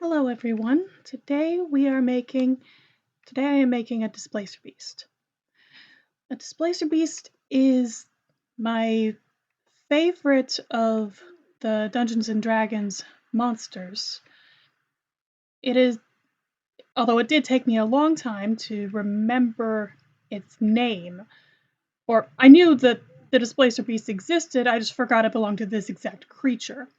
Hello everyone. Today I am making a displacer beast. A displacer beast is my favorite of the Dungeons and Dragons monsters. It is, although it did take me a long time to remember its name, or I knew that the displacer beast existed, I just forgot it belonged to this exact creature.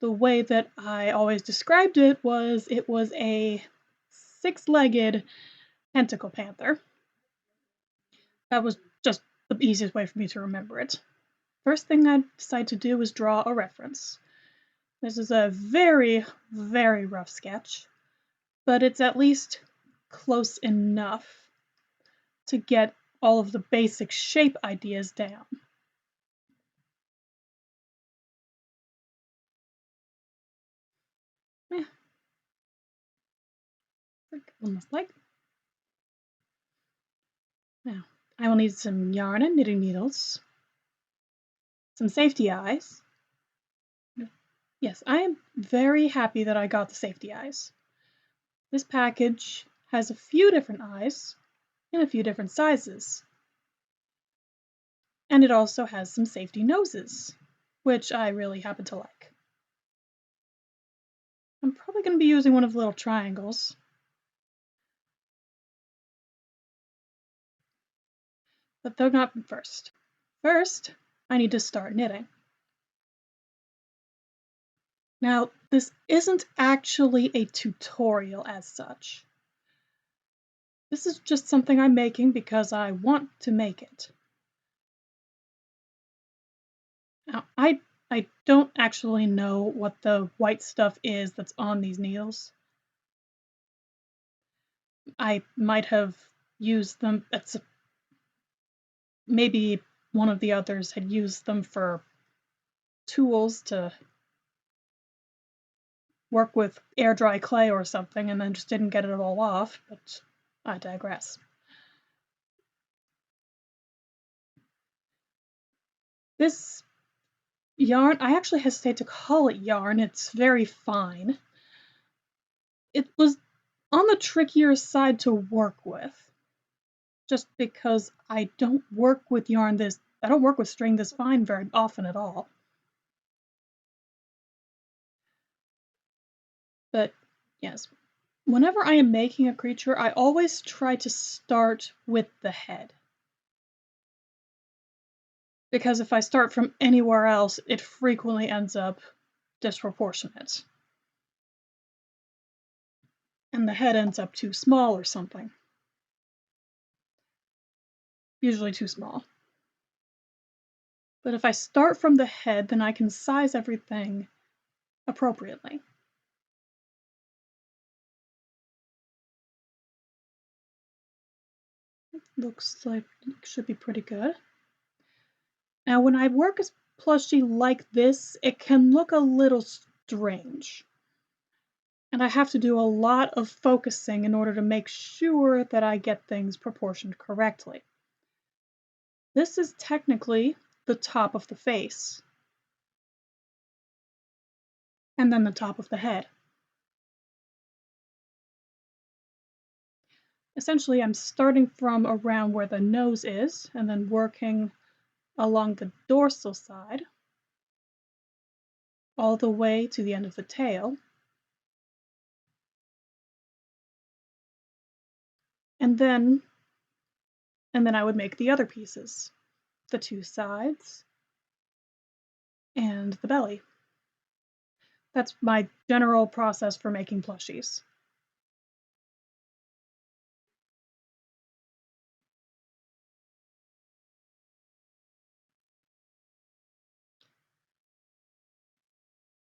The way that I always described it was a six-legged tentacle panther. That was just the easiest way for me to remember it. First thing I decided to do was draw a reference. This is a very, very rough sketch, but it's at least close enough to get all of the basic shape ideas down. Yeah. Almost like. Now, I will need some yarn and knitting needles, some safety eyes. Yes, I am very happy that I got the safety eyes. This package has a few different eyes in a few different sizes. And it also has some safety noses, which I really happen to like. I'm probably going to be using one of the little triangles. But they're not first. First, I need to start knitting. Now, this isn't actually a tutorial as such. This is just something I'm making because I want to make it. Now, I don't actually know what the white stuff is that's on these needles. I might have used them at maybe one of the others had used them for tools to work with air dry clay or something and then just didn't get it all off, but I digress. This yarn, I actually hesitate to call it yarn, it's very fine. It was on the trickier side to work with, just because I don't work with string this fine very often at all. But yes, whenever I am making a creature, I always try to start with the head. Because if I start from anywhere else, it frequently ends up disproportionate. And the head ends up too small or something. Usually too small. But if I start from the head, then I can size everything appropriately. Looks like it should be pretty good. Now, when I work a plushie like this, it can look a little strange. And I have to do a lot of focusing in order to make sure that I get things proportioned correctly. This is technically the top of the face. And then the top of the head. Essentially, I'm starting from around where the nose is and then working along the dorsal side all the way to the end of the tail. And then I would make the other pieces, the two sides and the belly. That's my general process for making plushies.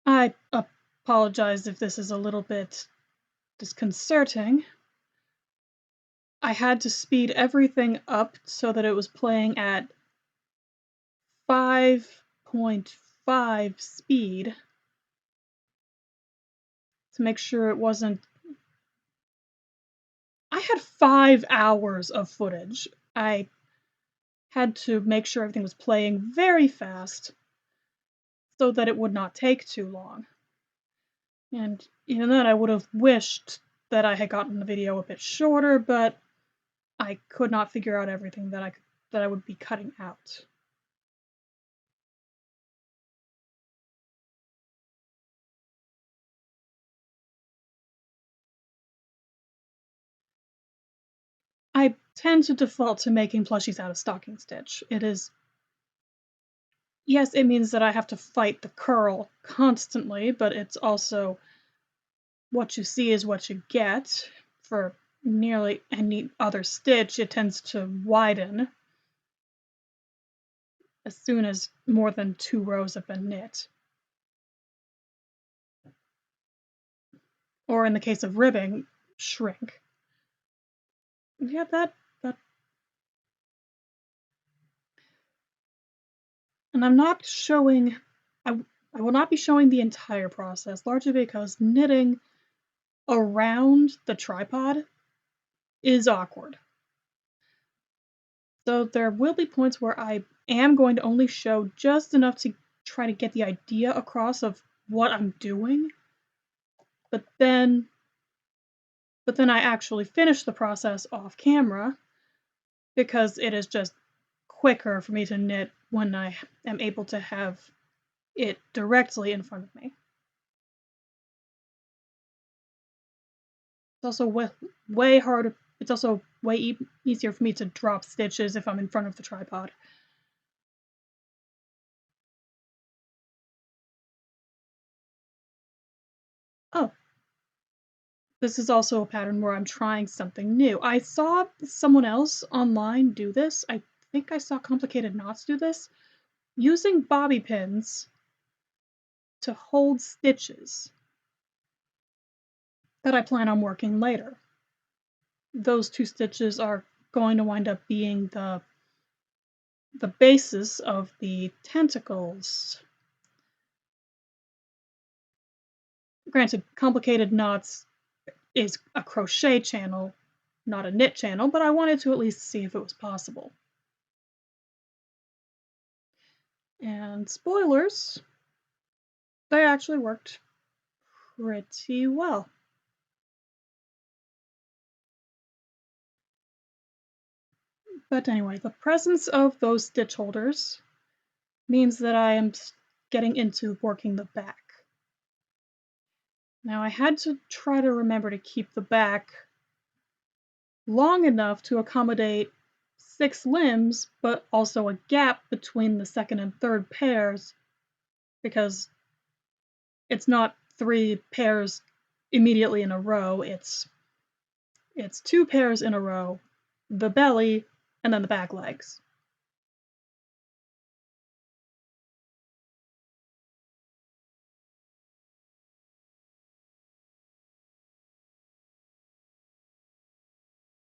I apologize if this is a little bit disconcerting. I had to speed everything up so that it was playing at 5.5 speed to make sure it wasn't. I had 5 hours of footage. I had to make sure everything was playing very fast so that it would not take too long. And even then, I would have wished that I had gotten the video a bit shorter, but I could not figure out everything that I would be cutting out. I tend to default to making plushies out of stocking stitch. Yes, it means that I have to fight the curl constantly, but it's also what you see is what you get. For nearly any other stitch, it tends to widen as soon as more than 2 rows have been knit. Or in the case of ribbing, shrink. Yeah, that. And I'm not showing, I will not be showing the entire process, largely because knitting around the tripod is awkward. So there will be points where I am going to only show just enough to try to get the idea across of what I'm doing, but then I actually finish the process off camera because it is just quicker for me to knit when I am able to have it directly in front of me. It's also way harder. It's also way easier for me to drop stitches if I'm in front of the tripod. Oh, this is also a pattern where I'm trying something new. I saw someone else online do this. I think I saw Complicated Knots do this, using bobby pins to hold stitches that I plan on working later. Those 2 stitches are going to wind up being the basis of the tentacles. Granted, Complicated Knots is a crochet channel, not a knit channel, but I wanted to at least see if it was possible. And spoilers, they actually worked pretty well. But anyway, the presence of those stitch holders means that I am getting into working the back. Now I had to try to remember to keep the back long enough to accommodate 6 limbs, but also a gap between the second and third pairs, because it's not 3 pairs immediately in a row, it's 2 pairs in a row, the belly, and then the back legs.